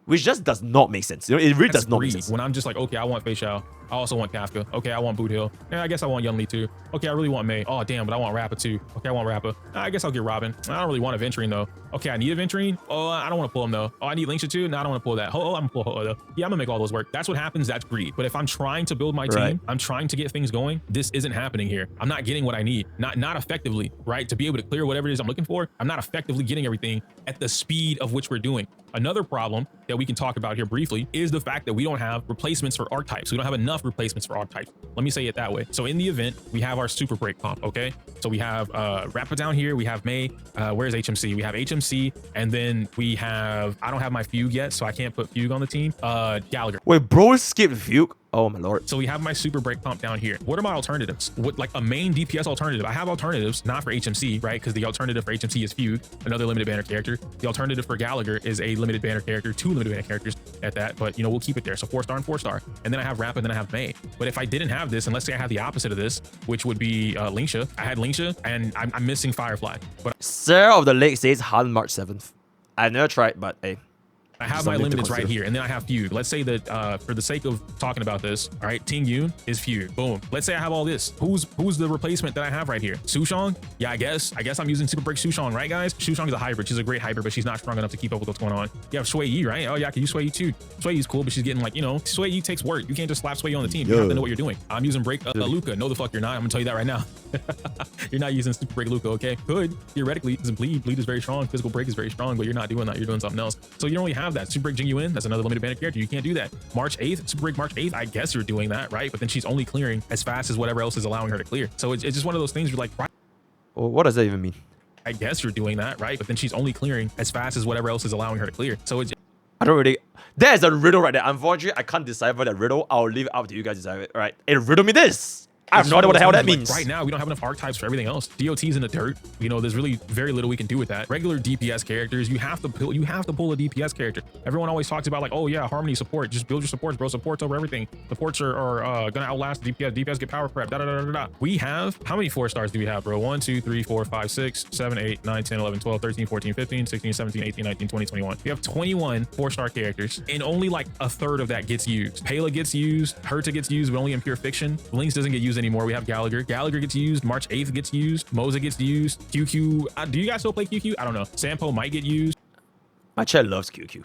Speaker 1: Which just does not make sense. It really does not make sense.
Speaker 2: When I'm just like, okay, I want Fei Xiao. I also want Kafka. Okay, I want Boot Hill. Yeah, I guess I want Young Lee too. Okay, I really want Mei. Oh, damn, but I want Rappa too. Okay, I want Rappa. I guess I'll get Robin. I don't really want a Venturine though. Okay, I need a Venturine. Oh, I don't want to pull him though. Oh, I need Lingsha too. No, I don't want to pull that. Oh, I'm gonna pull Ho though. Yeah, I'm gonna make all those work. That's what happens. That's greed. But if I'm trying to build my team, I'm trying to get things going. This isn't happening here. I'm not getting what I need. Not effectively, right? To be able to clear whatever it is I'm looking for. I'm not effectively getting everything at the speed of which we're doing. Another problem that we can talk about here briefly is the fact that we don't have replacements for archetypes. We don't have enough replacements for archetypes. Let me say it that way. So in the event, we have our super break comp, okay? So we have Rappa down here, we have Mei, where's HMC? We have HMC, and then we have, I don't have my Fugue yet, so I can't put Fugue on the team. Gallagher.
Speaker 1: Wait, bro skipped Fugue? Oh my lord.
Speaker 2: So we have my super break comp down here. What are my alternatives? What, like a main DPS alternative? I have alternatives, not for HMC, right? Because the alternative for HMC is Fugue, another limited banner character. The alternative for Gallagher is a limited banner character, 2 limited banner characters at that, but you know, we'll keep it there. So 4-star and 4-star. And then I have Rappa, and then I have Mei. But if I didn't have this, and let's say I had the opposite of this, which would be Lingsha, I had Lingsha, and I'm missing Firefly. But
Speaker 1: Sarah of the Lake says Han March 7th. I've never tried, but hey.
Speaker 2: I have my limiteds right here, and then I have Fugue. Let's say that for the sake of talking about this, all right, Ting Yun is Fugue. Boom. Let's say I have all this. Who's the replacement that I have right here? Sushong? Yeah, I guess I'm using Super Break Sushong, right, guys? Sushong is a hybrid. She's a great hybrid, but she's not strong enough to keep up with what's going on. You have Sui Yi, right? Oh yeah, I can use Sui Yi too. Sui Yi is cool, but she's getting like, you know, Sui Yi takes work. You can't just slap Sui Yi on the team. You have to know what you're doing. I'm using Break Luca. No, the fuck you're not. I'm gonna tell you that right now. You're not using Super Break Luca, okay? Could theoretically, doesn't bleed. Bleed is very strong. Physical break is very strong, but you're not doing that. You're doing something else. So you don't really have that. Super Break Jing Yuan, that's another limited banner character. You can't do that. March 8th, Super Break March 8th. I guess you're doing that, right? But then she's only clearing as fast as whatever else is allowing her to clear. So it's just one of those things where like, right?
Speaker 1: Well, what does that even mean?
Speaker 2: I guess you're doing that, right? But then she's only clearing as fast as whatever else is allowing her to clear. So it's,
Speaker 1: I don't really. There's a riddle right there. Unfortunately, I can't decipher that riddle. I'll leave it up to you guys to decipher it. All right, it riddle me this. I have no idea what the hell that means.
Speaker 2: Right now, we don't have enough archetypes for everything else. DOT's in the dirt. You know, there's really very little we can do with that. Regular DPS characters, you have to pull a DPS character. Everyone always talks about like, oh yeah, Harmony support. Just build your supports, bro. Supports over everything. Supports are gonna outlast DPS. DPS get power prep. We have, how many 4-stars do we have, bro? 1, 2, 3, 4, 5, 6, 7, 8, 9, 10, 11, 12, 13, 14, 15, 16, 17, 18, 19, 20, 21. We have 21 4-star characters, and only like a third of that gets used. Pela gets used, Herta gets used, but only in pure fiction. Lynx doesn't get used anymore. We have Gallagher. Gallagher gets used. March 8th gets used. Moza gets used. QQ. Do you guys still play QQ? I don't know. Sampo might get used.
Speaker 1: My chat loves QQ.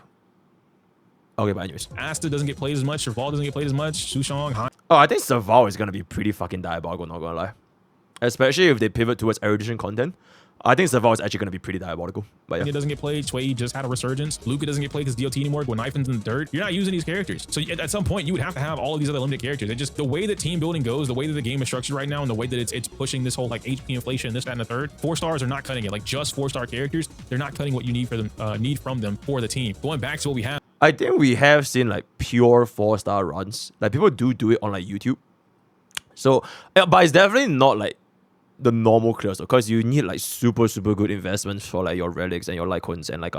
Speaker 1: Okay, but anyways.
Speaker 2: Asta doesn't get played as much. Serval doesn't get played as much. Sushong.
Speaker 1: Oh, I think Serval is going to be pretty fucking diabolical, not going to lie. Especially if they pivot towards erudition content. I think Serval is actually going to be pretty diabolical. But yeah.
Speaker 2: It doesn't get played. Shui just had a resurgence. Luca doesn't get played because DOT anymore. Gwenifen's in the dirt. You're not using these characters. So at some point, you would have to have all of these other limited characters. It just, the way that team building goes, the way that the game is structured right now, and the way that it's pushing this whole like HP inflation, this, that, and the third, 4 stars are not cutting it. Like just 4-star characters, they're not cutting what you need for them, need from them for the team. Going back to what we have.
Speaker 1: I think we have seen like pure 4-star runs. Like people do it on like YouTube. So, but it's definitely not like the normal clears, because you need like super good investments for like your relics and your lycons, and like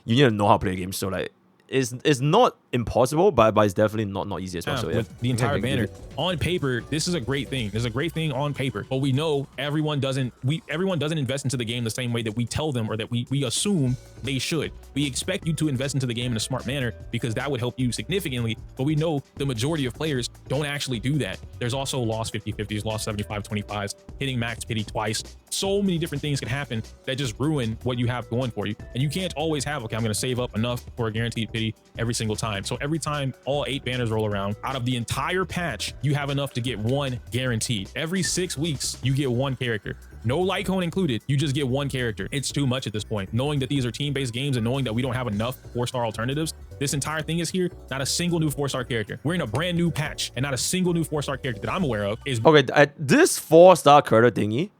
Speaker 1: you need to know how to play games. So like it's not impossible, but it's definitely not easy as well. So yeah,
Speaker 2: with the entire banner on paper, this is a great thing. This is a great thing on paper, but we know everyone doesn't invest into the game the same way that we tell them, or that we assume they should. We expect you to invest into the game in a smart manner because that would help you significantly, but we know the majority of players don't actually do that. There's also lost 50-50s, lost 75-25s, hitting max pity twice. So many different things can happen that just ruin what you have going for you. And you can't always have, okay, I'm going to save up enough for a guaranteed pity every single time. So every time all 8 banners roll around, out of the entire patch, you have enough to get 1 guaranteed. Every 6 weeks, you get 1 character. No Lycone included, you just get 1 character. It's too much at this point. Knowing that these are team-based games and knowing that we don't have enough 4-star alternatives, this entire thing is here, not a single new 4-star character. We're in a brand new patch, and not a single new 4-star character that I'm aware of is...
Speaker 1: Okay, this 4-star character thingy,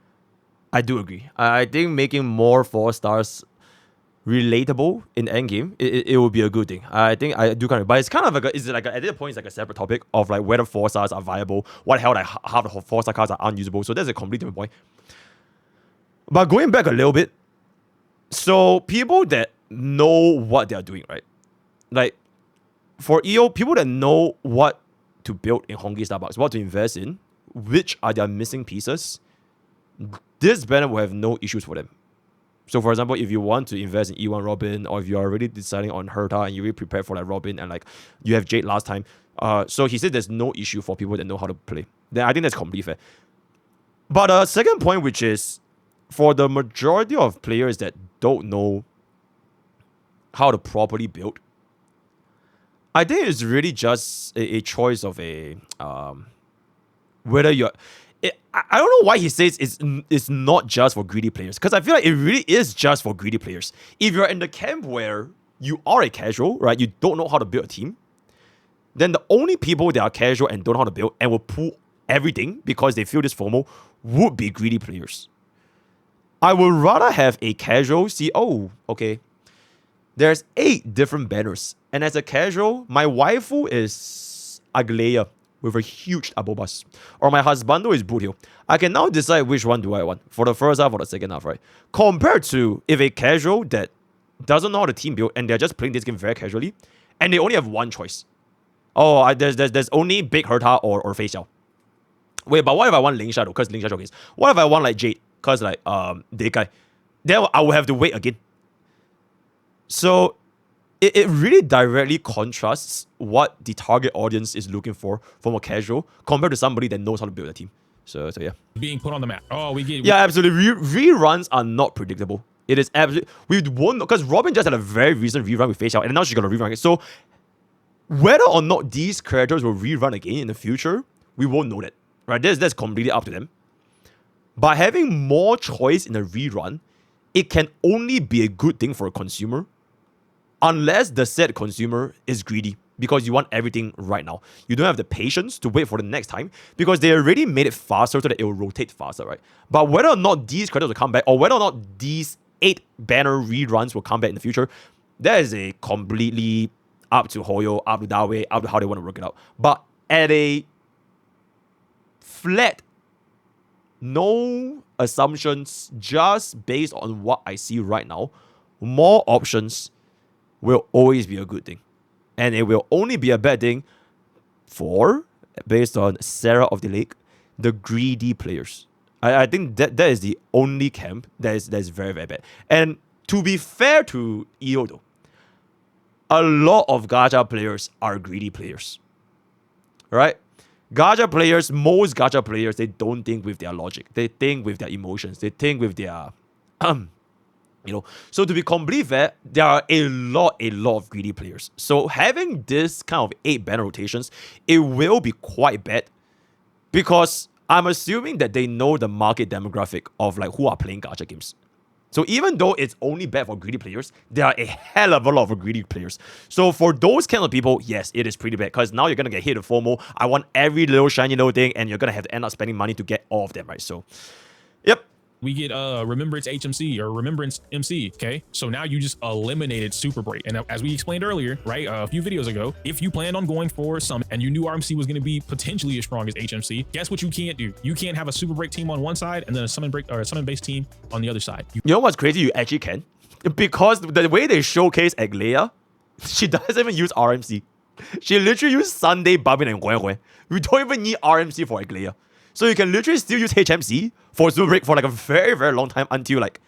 Speaker 1: I do agree. I think making more 4 stars relatable in endgame, it would be a good thing. I think I do kind of, but it's kind of like at this point it's like a separate topic of like whether 4 stars are viable. What the hell, like half the 4-star cards are unusable. So that's a completely different point. But going back a little bit, so people that know what they are doing, right? Like for EO, people that know what to build in Honkai Star Bucks, what to invest in, which are their missing pieces, this banner will have no issues for them. So for example, if you want to invest in E1 Robin, or if you're already deciding on Herta and you're really prepared for like Robin, and like you have Jade last time, so he said there's no issue for people that know how to play. Then I think that's completely fair. But second point, which is for the majority of players that don't know how to properly build, I think it's really just a choice of a whether you're... I don't know why he says it's not just for greedy players, because I feel like it really is just for greedy players. If you're in the camp where you are a casual, right, you don't know how to build a team, then the only people that are casual and don't know how to build and will pull everything because they feel this FOMO would be greedy players. I would rather have a casual see, oh, okay, there's 8 different banners, and as a casual, my waifu is Agleia with a huge abobas, or my husbando is Boothill. I can now decide which one do I want for the first half or the second half, right? Compared to if a casual that doesn't know how to team build and they're just playing this game very casually, and they only have one choice. Oh, there's only Big Herta or Fei Xiao. Wait, but what if I want Ling Shadow? Because Ling Shadow is. What if I want like Jade? Because like Dekai. Then I will have to wait again. So it really directly contrasts what the target audience is looking for from a casual compared to somebody that knows how to build a team. So yeah.
Speaker 2: Being put on the map. Oh, we get...
Speaker 1: Yeah, absolutely. Reruns are not predictable. It is absolutely... We won't... Because Robin just had a very recent rerun with Fei Xiao, and now she's going to rerun it. So whether or not these characters will rerun again in the future, we won't know that. Right? That's completely up to them. By having more choice in a rerun, it can only be a good thing for a consumer, unless the said consumer is greedy because you want everything right now. You don't have the patience to wait for the next time because they already made it faster so that it will rotate faster, right? But whether or not these characters will come back, or whether or not these 8 banner reruns will come back in the future, that is a completely up to Hoyo, up to Dawe, up to how they want to work it out. But at a flat, no assumptions, just based on what I see right now, more options will always be a good thing. And it will only be a bad thing for, based on Sarah of the Lake, the greedy players. I think that is the only camp that is very, very bad. And to be fair to EO though, a lot of gacha players are greedy players. Right? Gacha players, most gacha players, they don't think with their logic. They think with their emotions. They think with their So to be completely fair, there are a lot of greedy players. So having this kind of 8 banner rotations, it will be quite bad because I'm assuming that they know the market demographic of like who are playing gacha games. So even though it's only bad for greedy players, there are a hell of a lot of greedy players. So for those kind of people, yes, it is pretty bad because now you're going to get hit with FOMO. I want every little shiny little thing and you're going to have to end up spending money to get all of them, right? So, yep.
Speaker 2: We get Remembrance HMC or Remembrance MC, okay? So now you just eliminated Super Break. And as we explained earlier, right, a few videos ago, if you planned on going for Summon and you knew RMC was going to be potentially as strong as HMC, guess what you can't do? You can't have a Super Break team on one side and then a Summon Break or a Summon Base team on the other side.
Speaker 1: You know what's crazy? You actually can. Because the way they showcase Aglaia, she doesn't even use RMC. She literally uses Sunday, Babin, and Gwen. We don't even need RMC for Aglaia. So you can literally still use HMC for Super Break for like a very, very long time until like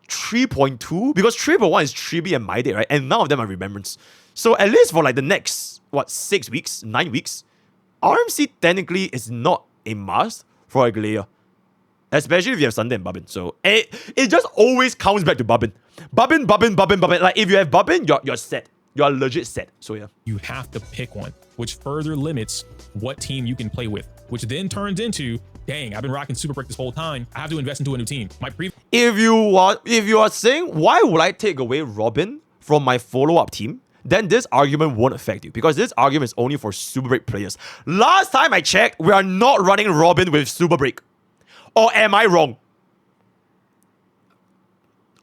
Speaker 1: 3.2. Because 3.1 is 3B and My Day, right? And none of them are Remembrance. So at least for like the next, 6 weeks, 9 weeks, RMC technically is not a must for Aglaia. Especially if you have Sunday and Babin. So it just always comes back to Babin. Babin. Like if you have Babin, you're set. You're legit set. So yeah.
Speaker 2: You have to pick one, which further limits what team you can play with, which then turns into, dang, I've been rocking Super Break this whole time. I have to invest into a new team.
Speaker 1: If you are saying, why would I take away Robin from my follow-up team? Then this argument won't affect you because this argument is only for Super Break players. Last time I checked, we are not running Robin with Super Break. Or am I wrong?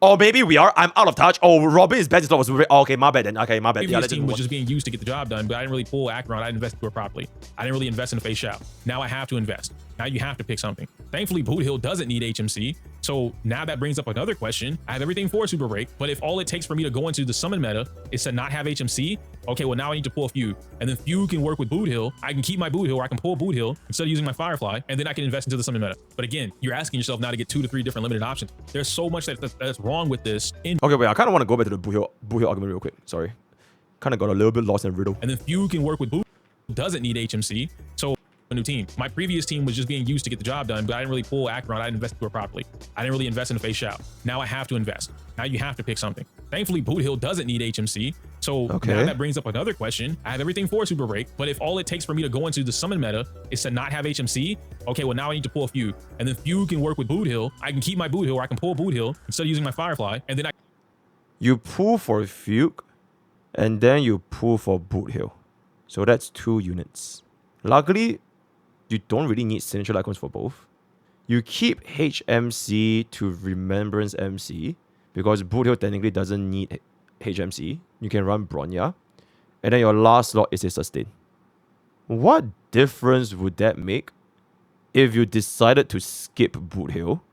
Speaker 1: Or maybe we are. I'm out of touch. Oh, Robin is best. Oh, okay, my bad then. Okay, my bad.
Speaker 2: Previous team was just being used to get the job done, but I didn't really pull Acheron. I didn't invest into it properly. I didn't really invest in a face shout. Now I have to invest. Now you have to pick something. Thankfully, Boot Hill doesn't need HMC. So now that brings up another question. I have everything for Super Break, but if all it takes for me to go into the summon meta is to not have HMC, okay, well now I need to pull a Few. And then Few can work with Boot Hill. I can keep my Boot Hill or I can pull Boot Hill instead of using my Firefly, and then I can invest into the summon meta. But again, you're asking yourself now to get 2 to 3 different limited options. There's so much that's wrong with this.
Speaker 1: Okay, wait, I kind of want to go back to the Boot Hill argument real quick. Sorry. Kind of got a little bit lost in riddle.
Speaker 2: And then Few can work with Boot Hill, doesn't need HMC. So a new team. My previous team was just being used to get the job done, but I didn't really pull Acheron. I didn't invest into it properly. I didn't really invest in a face shout. Now I have to invest. Now you have to pick something. Thankfully, Boot Hill doesn't need HMC. So now that brings up another question. I have everything for Super Break, but if all it takes for me to go into the summon meta is to not have HMC, okay, well now I need to pull a Few. And then Few can work with Boot Hill. I can keep my Boot Hill or I can pull Boot Hill instead of using my Firefly. And then
Speaker 1: you pull for Fugue, and then you pull for Boot Hill. So that's 2 units. Luckily, you don't really need signature icons for both. You keep HMC to Remembrance MC because Boot Hill technically doesn't need HMC. You can run Bronya. And then your last slot is a sustain. What difference would that make if you decided to skip Boot Hill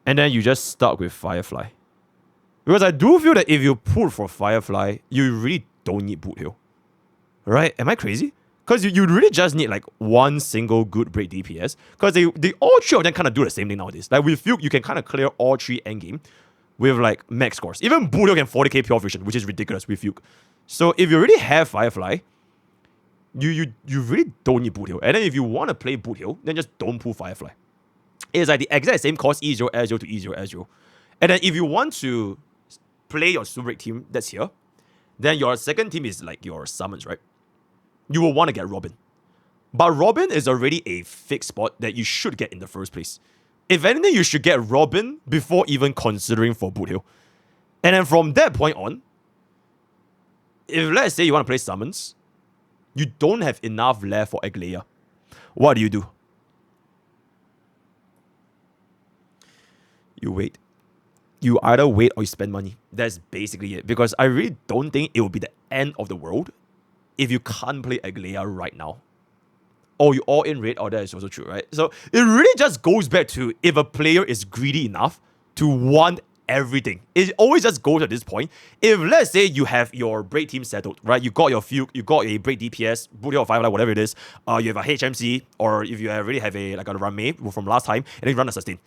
Speaker 1: and then you just stuck with Firefly? Because I do feel that if you pull for Firefly, you really don't need Boot Hill. Right? Am I crazy? Because you really just need like one single good break DPS. Because they all 3 of them kind of do the same thing nowadays. Like with Fugue, you can kind of clear all 3 endgame with like max scores. Even Boot Hill can 40k pure vision, which is ridiculous with Fugue. So if you already have Firefly, you really don't need Boot Hill. And then if you want to play Boot Hill, then just don't pull Firefly. It's like the exact same cost E0, S0 to E0, S0. And then if you want to play your Super Break team that's here, then your second team is like your summons, right? You will want to get Robin. But Robin is already a fixed spot that you should get in the first place. If anything, you should get Robin before even considering for Boot Hill. And then from that point on, if let's say you want to play summons, you don't have enough left for Aglaia. What do? You wait. You either wait or you spend money. That's basically it. Because I really don't think it will be the end of the world if you can't play Aglaia right now. Or you all in red, or that is also true, right? So it really just goes back to if a player is greedy enough to want everything. It always just goes at this point. If let's say you have your break team settled, right? You got your Fugue, you got a break DPS, Boot Hill or Firefly, whatever it is. You have a HMC, or if you already have a Rame from last time, and then you run a sustain.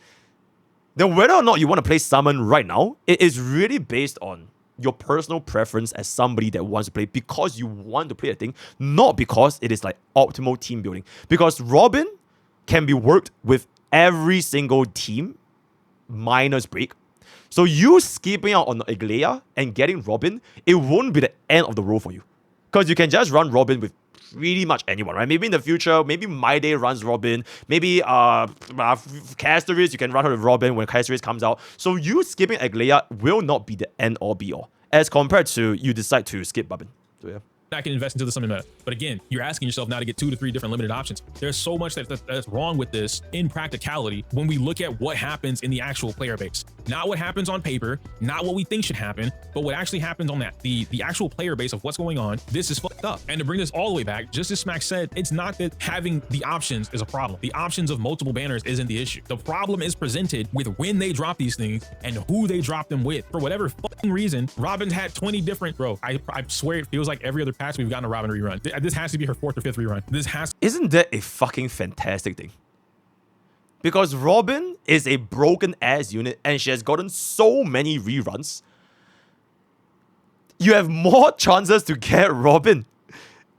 Speaker 1: Then whether or not you want to play summon right now, it is really based on your personal preference as somebody that wants to play because you want to play a thing, not because it is like optimal team building. Because Robin can be worked with every single team minus break. So you skipping out on Iglea and getting Robin, it won't be the end of the road for you. Because you can just run Robin with pretty much anyone, right? Maybe in the future, maybe My Day runs Robin. Maybe Casteris, you can run her with Robin when Casteris comes out. So you skipping Iglea will not be the end all be all, as compared to you decide to skip Babin. So yeah.
Speaker 2: I can invest into the summon meta. But again, you're asking yourself now to get 2 to 3 different limited options. There's so much that's wrong with this in practicality when we look at what happens in the actual player base. Not what happens on paper, not what we think should happen, but what actually happens on that. The actual player base of what's going on, this is fucked up. And to bring this all the way back, just as Smack said, it's not that having the options is a problem. The options of multiple banners isn't the issue. The problem is presented with when they drop these things and who they drop them with. For whatever fucking reason, Robin's had 20 different, bro. I swear it feels like every other patch we've gotten a Robin rerun. This has to be her 4th or 5th rerun.
Speaker 1: Isn't that a fucking fantastic thing? Because Robin is a broken ass unit and she has gotten so many reruns. You have more chances to get Robin.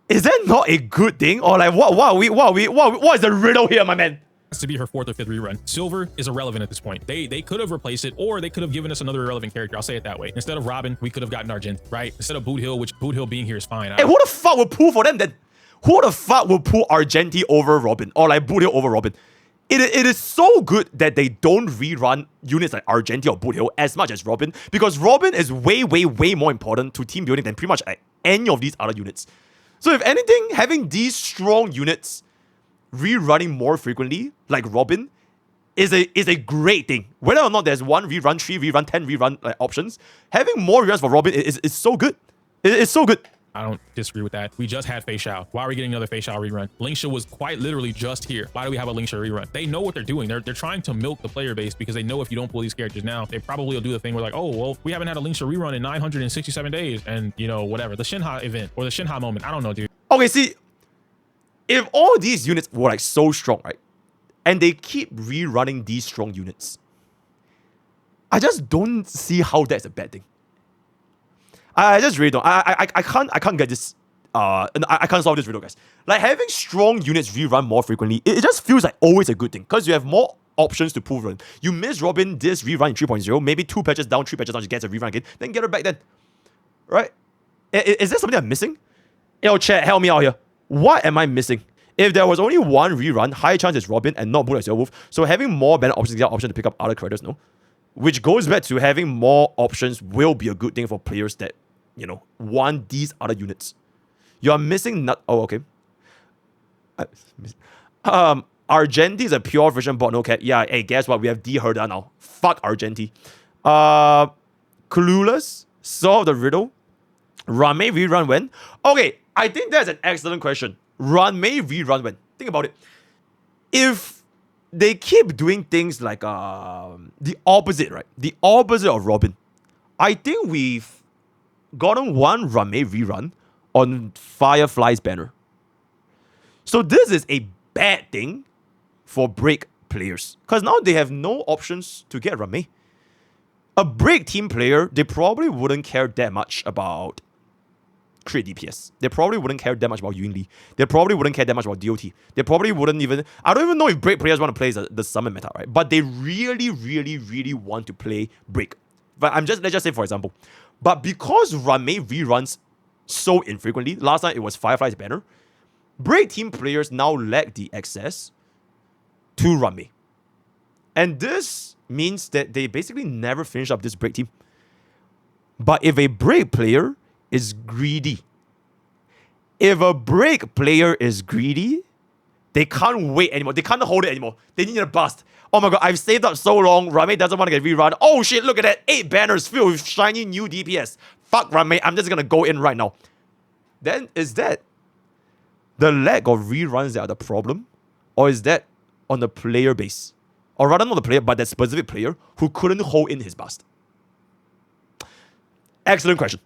Speaker 1: Is that not a good thing? Or like what is the riddle here, my man?
Speaker 2: To be her 4th or 5th rerun. Silver is irrelevant at this point. They could have replaced it, or they could have given us another irrelevant character. I'll say it that way. Instead of Robin, we could have gotten Argent, right? Instead of Boot Hill, which Boot Hill being here is fine.
Speaker 1: Hey, who the fuck will pull for them then? Who the fuck will pull Argenti over Robin? Or like Boot Hill over Robin? It is so good that they don't rerun units like Argenti or Boot Hill as much as Robin, because Robin is way more important to team building than pretty much any of these other units. So if anything, having these strong units rerunning more frequently, like Robin, is a great thing. Whether or not there's 1 rerun, 3 rerun, 10 rerun options, having more reruns for Robin is so good. It's so good.
Speaker 2: I don't disagree with that. We just had Fei Xiao. Why are we getting another Fei Xiao rerun? Lingsha was quite literally just here. Why do we have a Lingsha rerun? They know what they're doing. They're trying to milk the player base because they know if you don't pull these characters now, they probably will do the thing where like, oh, well, we haven't had a Lingsha rerun in 967 days. And, you know, whatever. The Shinha event or the Shinha moment. I don't know, dude.
Speaker 1: Okay, see, if all these units were like so strong, right? And they keep rerunning these strong units, I just don't see how that's a bad thing. I just really don't. I can't get this. I can't solve this riddle, guys. Like having strong units rerun more frequently, it just feels like always a good thing because you have more options to pull run. You miss Robin this rerun in 3.0, maybe 2 patches down, 3 patches down, she gets a rerun again, then get her back then. Right? Is there something I'm missing? Yo, chat, help me out here. What am I missing? If there was only 1 rerun, high chance it's Robin and not Bull as Wolf. So having more banner options, the option to pick up other characters, no? Which goes back to having more options will be a good thing for players that, you know, want these other units. You are missing oh, okay. Argenti is a pure vision bot, no cat. Yeah, hey, guess what? We have D Herda now. Fuck Argenti. Clueless. Solve the riddle. Rame rerun when? Okay, I think that's an excellent question. Rame rerun when? Think about it. If they keep doing things like the opposite, right? The opposite of Robin. I think we've gotten 1 Rame rerun on Firefly's banner. So this is a bad thing for break players, because now they have no options to get Rame. A break team player, they probably wouldn't care that much about crit DPS. They probably wouldn't care that much about Yun Li. They probably wouldn't care that much about DOT. They probably wouldn't even... I don't even know if break players want to play the summon meta, right? But they really want to play break. But let's just say, for example, but because Rame reruns so infrequently, last time it was Firefly's banner, break team players now lack the access to Rame. And this means that they basically never finish up this break team. But if a break player is greedy, they can't wait anymore. They can't hold it anymore. They need a bust. Oh my god, I've saved up so long. Rame doesn't want to get rerun. Oh shit, look at that. 8 banners filled with shiny new DPS. Fuck Rame, I'm just gonna go in right now. Then is that the lack of reruns that are the problem? Or is that on the player base? Or rather not the player, but that specific player who couldn't hold in his bust? Excellent question.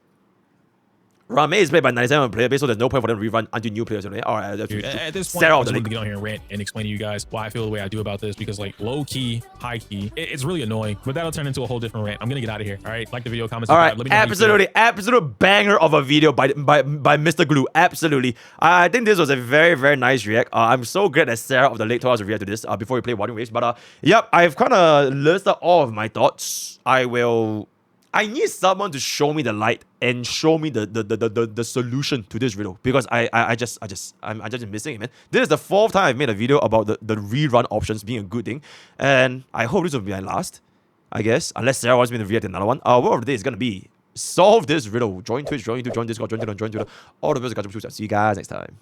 Speaker 1: Rame is played by 97 player base, so there's no point for them to rerun until new players. Right? All right,
Speaker 2: dude, at this point, I just wanted to get on here and rant and explain to you guys why I feel the way I do about this, because like low key, high key, it's really annoying. But that'll turn into a whole different rant. I'm gonna get out of here. All right, like the video, comment.
Speaker 1: All right, absolute banger of a video by Mr. Glue. Absolutely, I think this was a very, very nice react. I'm so glad that Sarah of the Lake told us to react to this before we play Wadding Waves. But yep, I've kind of listed all of my thoughts. I need someone to show me the light and show me the solution to this riddle, because I'm just missing it, man. This is the 4th time I've made a video about the rerun options being a good thing, and I hope this will be my last, I guess, unless Sarah wants me to react to another one. Word of the day is gonna be solve this riddle. Join Twitch, join YouTube, join Discord, join Twitter, all the best. See you guys next time.